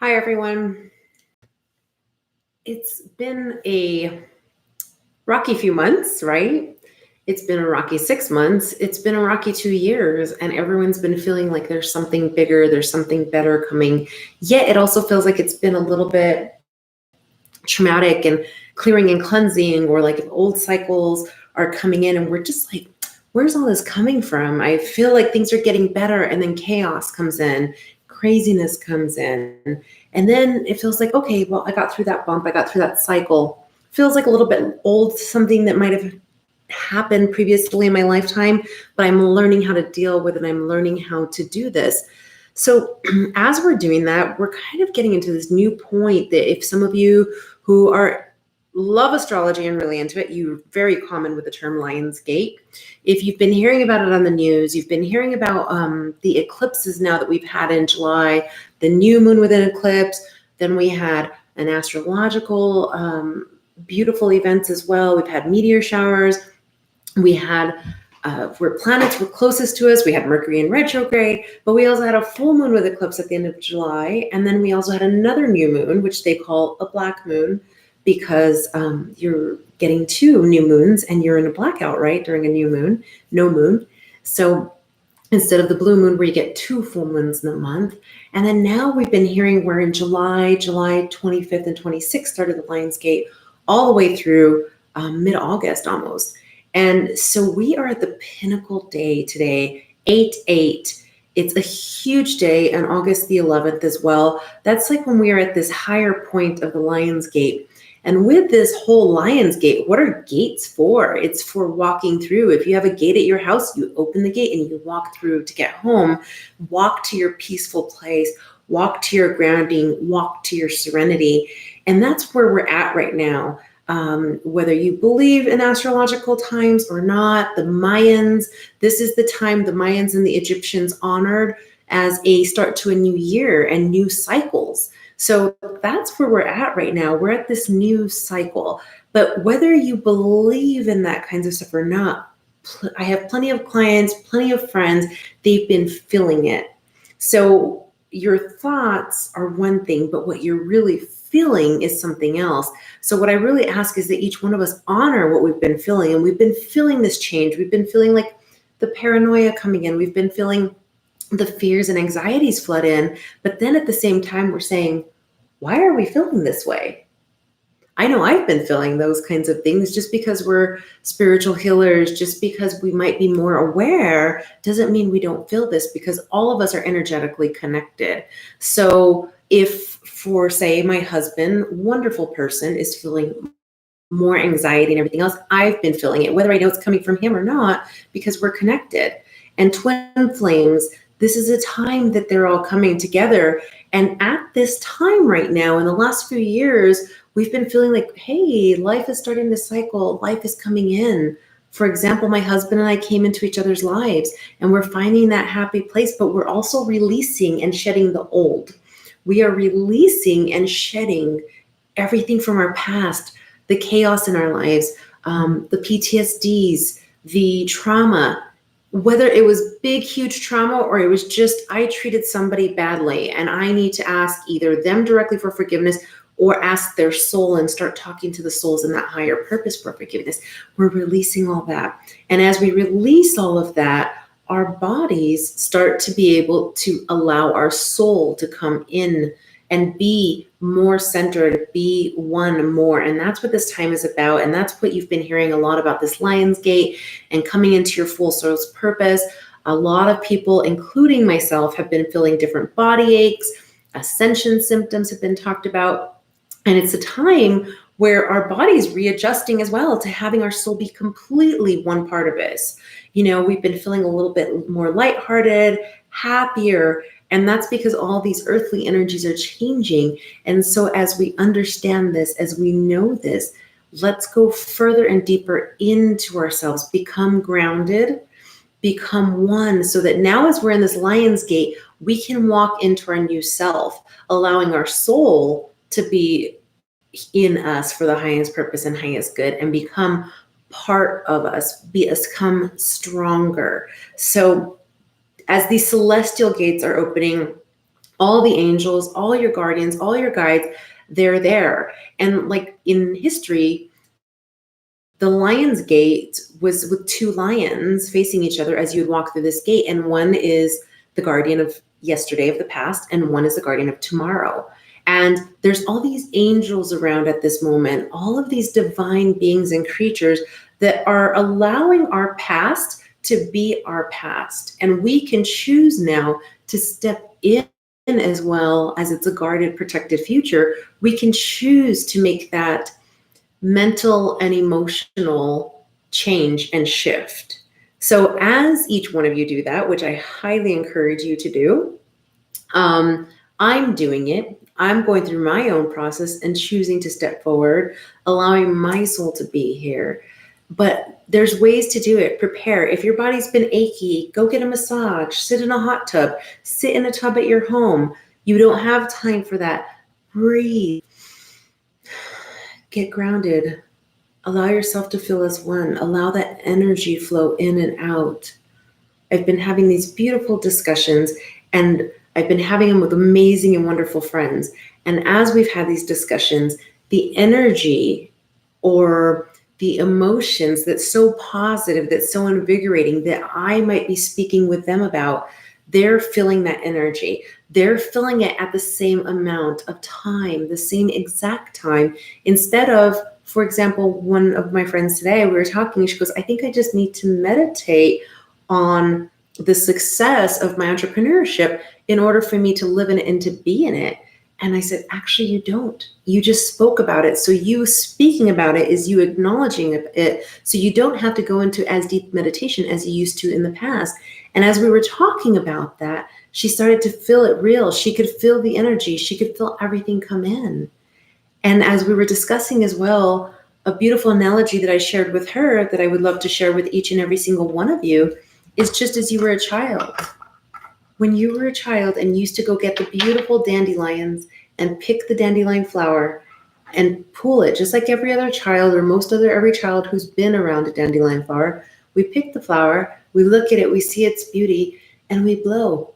Hi, everyone. It's been a rocky few months, right? It's been a rocky 6 months. It's been a rocky 2 years, and everyone's been feeling like there's something bigger, there's something better coming. Yet it also feels like it's been a little bit traumatic and clearing and cleansing, or like if old cycles are coming in and we're just like, where's all this coming from? I feel like things are getting better, and then chaos comes in, craziness comes in, and then it feels like, okay, well, I got through that bump, I got through that cycle. Feels like a little bit old, something that might have happened previously in my lifetime, but I'm learning how to deal with it. I'm learning how to do this. So as we're doing that, we're kind of getting into this new point that if some of you who are love astrology and really into it, you're very common with the term Lion's Gate. If you've been hearing about it on the news, you've been hearing about the eclipses now that we've had in July, the new moon with an eclipse, then we had an astrological beautiful events as well. We've had meteor showers. We had where planets were closest to us, we had Mercury in retrograde, but we also had a full moon with eclipse at the end of July. And then we also had another new moon, which they call a black moon, because you're getting two new moons and you're in a blackout, right? During a new moon, no moon. So instead of the blue moon where you get two full moons in a month. And then now we've been hearing where in July 25th and 26th started the Lion's Gate all the way through mid-August almost. And so we are at the pinnacle day today, 8/8. It's a huge day on August the 11th as well. That's like when we are at this higher point of the Lion's Gate. And with this whole Lion's Gate, what are gates for? It's for walking through. If you have a gate at your house, you open the gate and you walk through to get home, walk to your peaceful place, walk to your grounding, walk to your serenity. And that's where we're at right now. Whether you believe in astrological times or not, the Mayans, this is the time the Mayans and the Egyptians honored as a start to a new year and new cycles. So that's where we're at right now. We're at this new cycle. But whether you believe in that kinds of stuff or not, I have plenty of clients, plenty of friends, they've been feeling it. So your thoughts are one thing, but what you're really feeling is something else. So what I really ask is that each one of us honor what we've been feeling. And we've been feeling this change. We've been feeling like the paranoia coming in. We've been feeling the fears and anxieties flood in. But then at the same time, we're saying, why are we feeling this way? I know I've been feeling those kinds of things. Just because we're spiritual healers, just because we might be more aware, doesn't mean we don't feel this, because all of us are energetically connected. So if, for say, my husband, wonderful person, is feeling more anxiety and everything else, I've been feeling it, whether I know it's coming from him or not, because we're connected. And twin flames, this is a time that they're all coming together. And at this time right now, in the last few years, we've been feeling like, hey, life is starting to cycle, life is coming in. For example, my husband and I came into each other's lives and we're finding that happy place, but we're also releasing and shedding the old. We are releasing and shedding everything from our past, the chaos in our lives, the PTSDs, the trauma, whether it was big, huge trauma or it was just I treated somebody badly and I need to ask either them directly for forgiveness or ask their soul and start talking to the souls in that higher purpose for forgiveness. We're releasing all that. And as we release all of that, our bodies start to be able to allow our soul to come in and be more centered, be one more. And that's what this time is about. And that's what you've been hearing a lot about, this Lion's Gate and coming into your full soul's purpose. A lot of people, including myself, have been feeling different body aches, ascension symptoms have been talked about. And it's a time where our body's readjusting as well to having our soul be completely one part of us. You know, we've been feeling a little bit more lighthearted, happier, and that's because all these earthly energies are changing. And so as we understand this, as we know this, let's go further and deeper into ourselves, become grounded, become one, so that now as we're in this Lion's Gate, we can walk into our new self, allowing our soul to be in us for the highest purpose and highest good and become part of us, become stronger. So as these celestial gates are opening All the angels, all your guardians, all your guides, they're there. And like in history, the lion's gate was with two lions facing each other as you would walk through this gate. And one is the guardian of yesterday, of the past, and one is the guardian of tomorrow. And there's all these angels around at this moment, all of these divine beings and creatures that are allowing our past to be our past. And we can choose now to step in as well as it's a guarded, protected future. We can choose to make that mental and emotional change and shift. So as each one of you do that, which I highly encourage you to do, I'm doing it. I'm going through my own process and choosing to step forward, allowing my soul to be here. But there's ways to do it. Prepare. If your body's been achy, go get a massage, sit in a hot tub, sit in a tub at your home. You don't have time for that. Breathe. Get grounded. Allow yourself to feel as one. Allow that energy flow in and out. I've been having these beautiful discussions, and I've been having them with amazing and wonderful friends. And as we've had these discussions, the energy or the emotions that's so positive, that's so invigorating, that I might be speaking with them about, they're feeling that energy. They're feeling it at the same amount of time, the same exact time. Instead of, for example, one of my friends today, we were talking, she goes, I think I just need to meditate on the success of my entrepreneurship in order for me to live in it and to be in it. And I said, actually, you don't. You just spoke about it. So you speaking about it is you acknowledging it. So you don't have to go into as deep meditation as you used to in the past. And as we were talking about that, she started to feel it real. She could feel the energy. She could feel everything come in. And as we were discussing as well, a beautiful analogy that I shared with her that I would love to share with each and every single one of you is just as you were a child. When you were a child and used to go get the beautiful dandelions and pick the dandelion flower and pull it, just like every other child or every child who's been around a dandelion flower, we pick the flower, we look at it, we see its beauty, and we blow.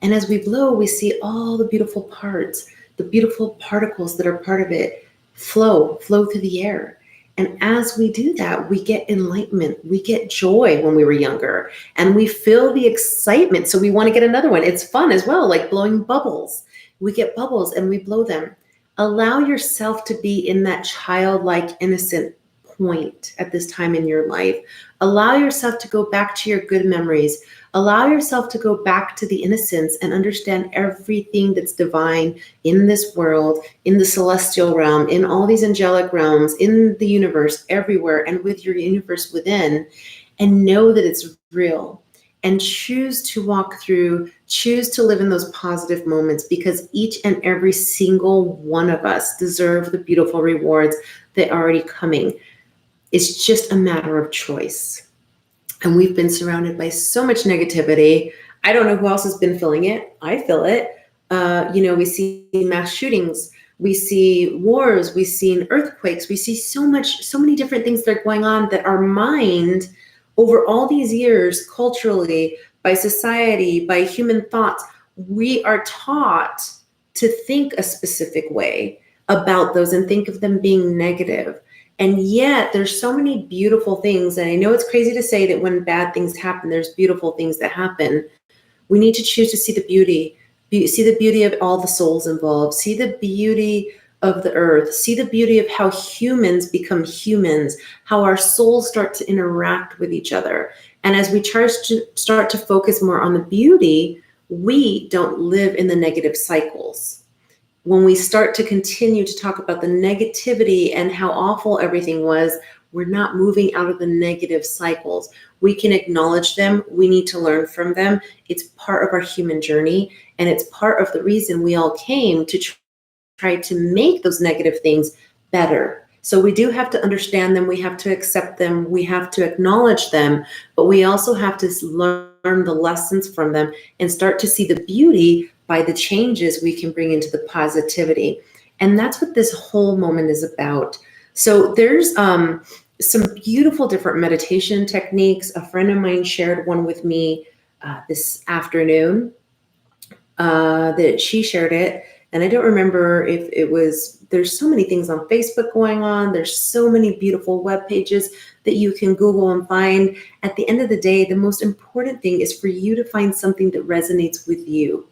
And as we blow, we see all the beautiful parts, the beautiful particles that are part of it flow through the air. And as we do that, we get enlightenment, we get joy when we were younger, and we feel the excitement. So we want to get another one. It's fun as well, like blowing bubbles. We get bubbles and we blow them. Allow yourself to be in that childlike, innocent point at this time in your life. Allow yourself to go back to your good memories. Allow yourself to go back to the innocence and understand everything that's divine in this world, in the celestial realm, in all these angelic realms, in the universe, everywhere, and with your universe within, and know that it's real. And choose to walk through, choose to live in those positive moments, because each and every single one of us deserve the beautiful rewards that are already coming. It's just a matter of choice. And we've been surrounded by so much negativity. I don't know who else has been feeling it. I feel it. We see mass shootings, we see wars, we've seen earthquakes, we see so many different things that are going on that our mind over all these years, culturally, by society, by human thoughts, we are taught to think a specific way about those and think of them being negative. And yet there's so many beautiful things. And I know it's crazy to say that when bad things happen, there's beautiful things that happen. We need to choose to see the beauty, see the beauty of all the souls involved, see the beauty of the earth, see the beauty of how humans become humans, how our souls start to interact with each other. And as we start to focus more on the beauty, we don't live in the negative cycles. When we start to continue to talk about the negativity and how awful everything was, we're not moving out of the negative cycles. We can acknowledge them. We need to learn from them. It's part of our human journey, and it's part of the reason we all came to try to make those negative things better. So we do have to understand them. We have to accept them. We have to acknowledge them, but we also have to learn the lessons from them and start to see the beauty by the changes we can bring into the positivity. And that's what this whole moment is about. So there's some beautiful different meditation techniques. A friend of mine shared one with me this afternoon. that she shared it. And I don't remember if it was, there's so many things on Facebook going on. There's so many beautiful web pages that you can Google and find. At the end of the day, the most important thing is for you to find something that resonates with you,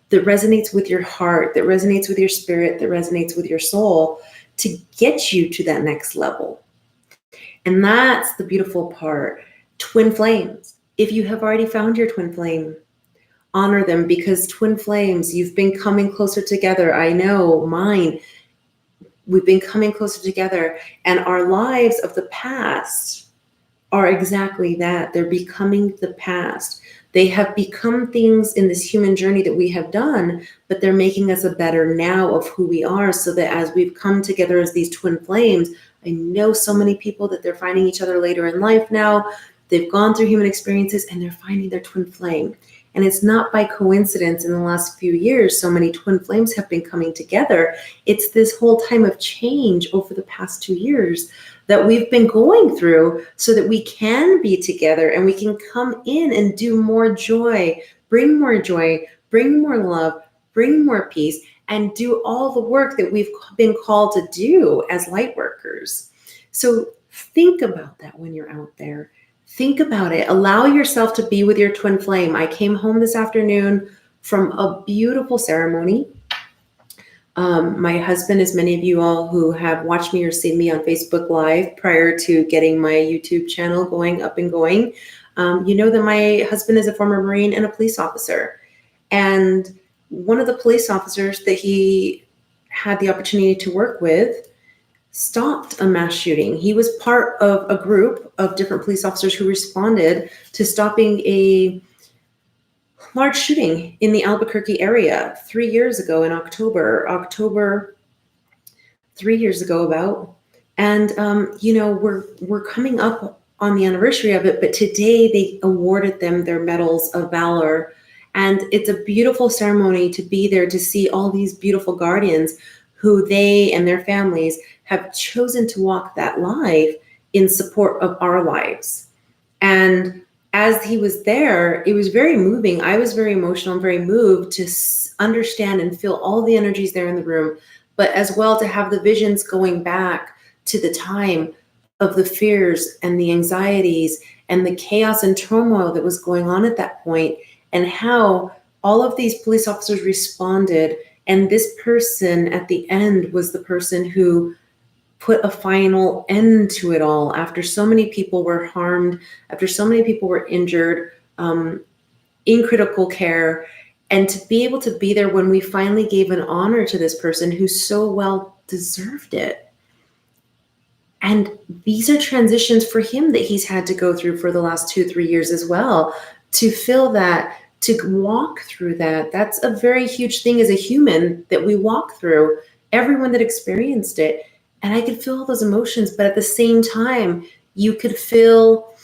that resonates with your heart, that resonates with your spirit, that resonates with your soul, to get you to that next level. And that's the beautiful part. Twin flames. If you have already found your twin flame, honor them, because twin flames, you've been coming closer together. I know mine, we've been coming closer together, and our lives of the past are exactly that. They're becoming the past. They have become things in this human journey that we have done, but they're making us a better now of who we are, so that as we've come together as these twin flames, I know so many people that they're finding each other later in life now. They've gone through human experiences and they're finding their twin flame. And it's not by coincidence in the last few years so many twin flames have been coming together. It's this whole time of change over the past 2 years that we've been going through, so that we can be together and we can come in and do more joy, bring more love, bring more peace, and do all the work that we've been called to do as light workers. So think about that when you're out there. Think about it. Allow yourself to be with your twin flame. I came home this afternoon from a beautiful ceremony. My husband, as many of you all who have watched me or seen me on Facebook Live prior to getting my YouTube channel going up and going, you know that my husband is a former Marine and a police officer. And one of the police officers that he had the opportunity to work with stopped a mass shooting. He was part of a group of different police officers who responded to stopping a large shooting in the Albuquerque area 3 years ago in October 3 years ago about. And, you know, we're coming up on the anniversary of it, but today they awarded them their medals of Valor. And it's a beautiful ceremony to be there, to see all these beautiful guardians who they and their families have chosen to walk that life in support of our lives. And as he was there, it was very moving. I was very emotional and very moved to understand and feel all the energies there in the room, but as well to have the visions going back to the time of the fears and the anxieties and the chaos and turmoil that was going on at that point, and how all of these police officers responded. And this person at the end was the person who put a final end to it all, after so many people were harmed, after so many people were injured, in critical care. And to be able to be there when we finally gave an honor to this person who so well deserved it. And these are transitions for him that he's had to go through for the last 2-3 years as well. To feel that, to walk through that, that's a very huge thing as a human that we walk through, everyone that experienced it. And I could feel all those emotions, but at the same time, you could feel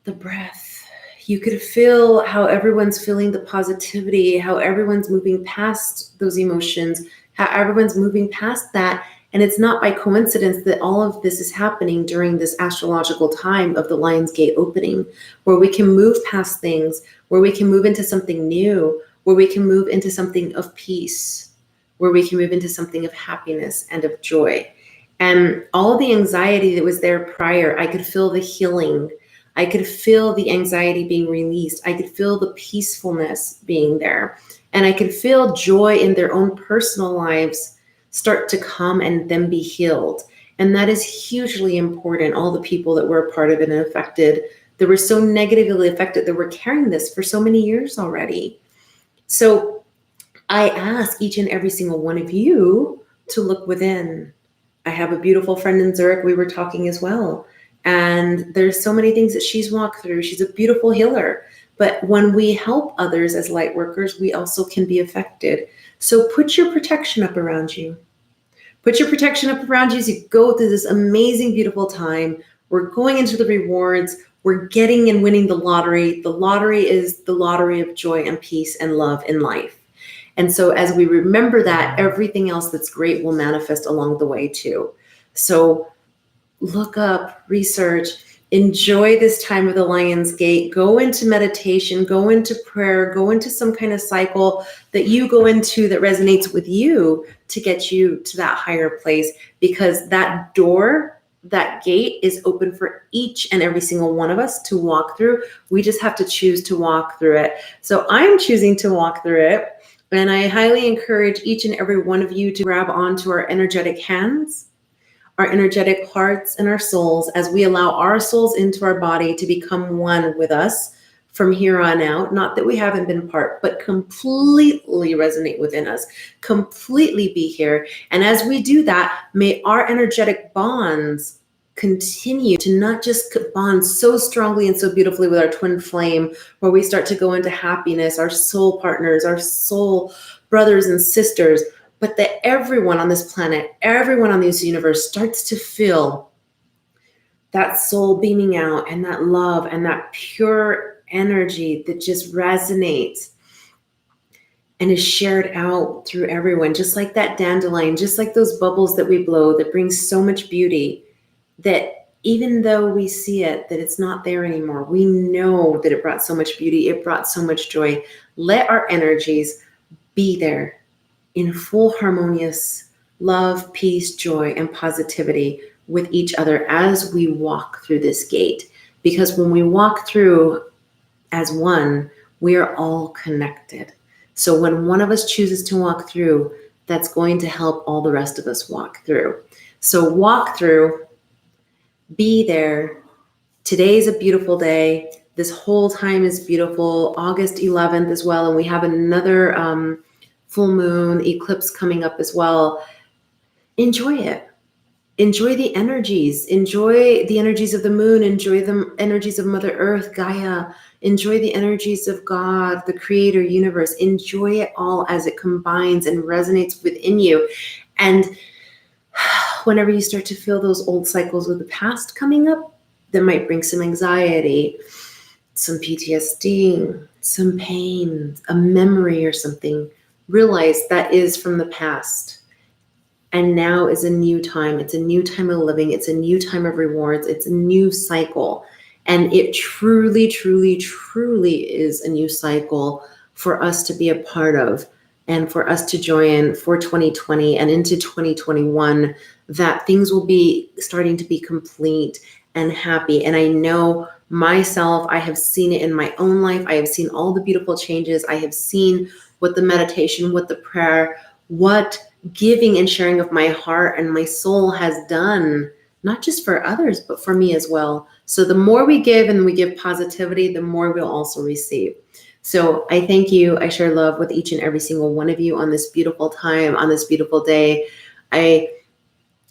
the breath. You could feel how everyone's feeling the positivity, how everyone's moving past those emotions, how everyone's moving past that. And it's not by coincidence that all of this is happening during this astrological time of the Lion's Gate opening, where we can move past things, where we can move into something new, where we can move into something of peace, where we can move into something of happiness and of joy. And all the anxiety that was there prior, I could feel the healing. I could feel the anxiety being released. I could feel the peacefulness being there. And I could feel joy in their own personal lives start to come and then be healed. And that is hugely important. All the people that were a part of it and affected, that were so negatively affected, that were carrying this for so many years already. So I ask each and every single one of you to look within. I have a beautiful friend in Zurich. We were talking as well. And there's so many things that she's walked through. She's a beautiful healer. But when we help others as light workers, we also can be affected. So put your protection up around you. Put your protection up around you as you go through this amazing, beautiful time. We're going into the rewards. We're getting and winning the lottery. The lottery is the lottery of joy and peace and love in life. And so as we remember that, everything else that's great will manifest along the way too. So look up, research. Enjoy this time of the Lion's Gate. Go into meditation, go into prayer, go into some kind of cycle that you go into that resonates with you to get you to that higher place, because that door, that gate is open for each and every single one of us to walk through. We just have to choose to walk through it. So I'm choosing to walk through it. And I highly encourage each and every one of you to grab onto our energetic hands, our energetic hearts, and our souls as we allow our souls into our body to become one with us from here on out. Not that we haven't been part, but completely resonate within us, completely be here. And as we do that, may our energetic bonds continue to not just bond so strongly and so beautifully with our twin flame, where we start to go into happiness, our soul partners, our soul brothers and sisters, but that everyone on this planet, everyone on this universe starts to feel that soul beaming out and that love and that pure energy that just resonates and is shared out through everyone, just like that dandelion, just like those bubbles that we blow that brings so much beauty, that even though we see it, that it's not there anymore, we know that it brought so much beauty, it brought so much joy. Let our energies be there in full harmonious love, peace, joy, and positivity with each other as we walk through this gate. Because when we walk through as one, we are all connected. So when one of us chooses to walk through, that's going to help all the rest of us walk through. So walk through, be there. Today's a beautiful day. This whole time is beautiful. August 11th as well. And we have another full moon eclipse coming up as well. Enjoy it. Enjoy the energies. Enjoy the energies of the moon. Enjoy the energies of Mother Earth, Gaia. Enjoy the energies of God, the creator universe. Enjoy it all as it combines and resonates within you. And whenever you start to feel those old cycles of the past coming up, that might bring some anxiety, some PTSD, some pain, a memory or something, realize that is from the past. And now is a new time. It's a new time of living. It's a new time of rewards. It's a new cycle. And it truly, truly, truly is a new cycle for us to be a part of and for us to join for 2020 and into 2021, that things will be starting to be complete and happy. And I know myself, I have seen it in my own life. I have seen all the beautiful changes. I have seen what the meditation, what the prayer, what giving and sharing of my heart and my soul has done, not just for others, but for me as well. So the more we give and we give positivity, the more we'll also receive. So I thank you. I share love with each and every single one of you on this beautiful time, on this beautiful day. I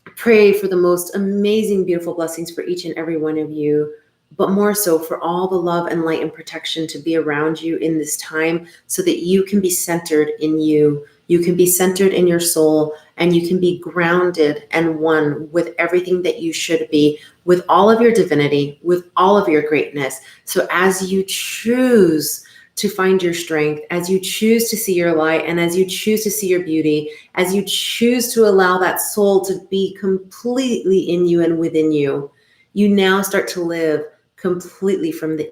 pray for the most amazing, beautiful blessings for each and every one of you, but more so for all the love and light and protection to be around you in this time, so that you can be centered in you. You can be centered in your soul, and you can be grounded and one with everything that you should be, with all of your divinity, with all of your greatness. So as you choose to find your strength, as you choose to see your light, and as you choose to see your beauty, as you choose to allow that soul to be completely in you and within you, you now start to live completely from the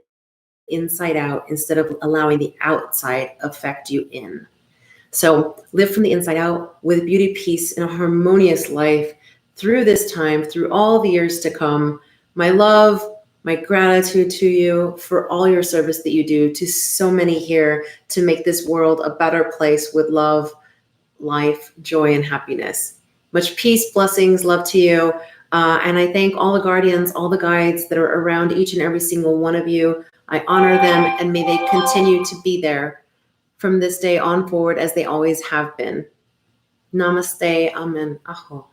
inside out instead of allowing the outside affect you in. So live from the inside out with beauty, peace, and a harmonious life through this time, through all the years to come. My love, my gratitude to you for all your service that you do to so many here to make this world a better place with love, life, joy, and happiness. Much peace, blessings, love to you. And I thank all the guardians, all the guides that are around each and every single one of you. I honor them, and may they continue to be there from this day on forward as they always have been. Namaste. Amen. Aho.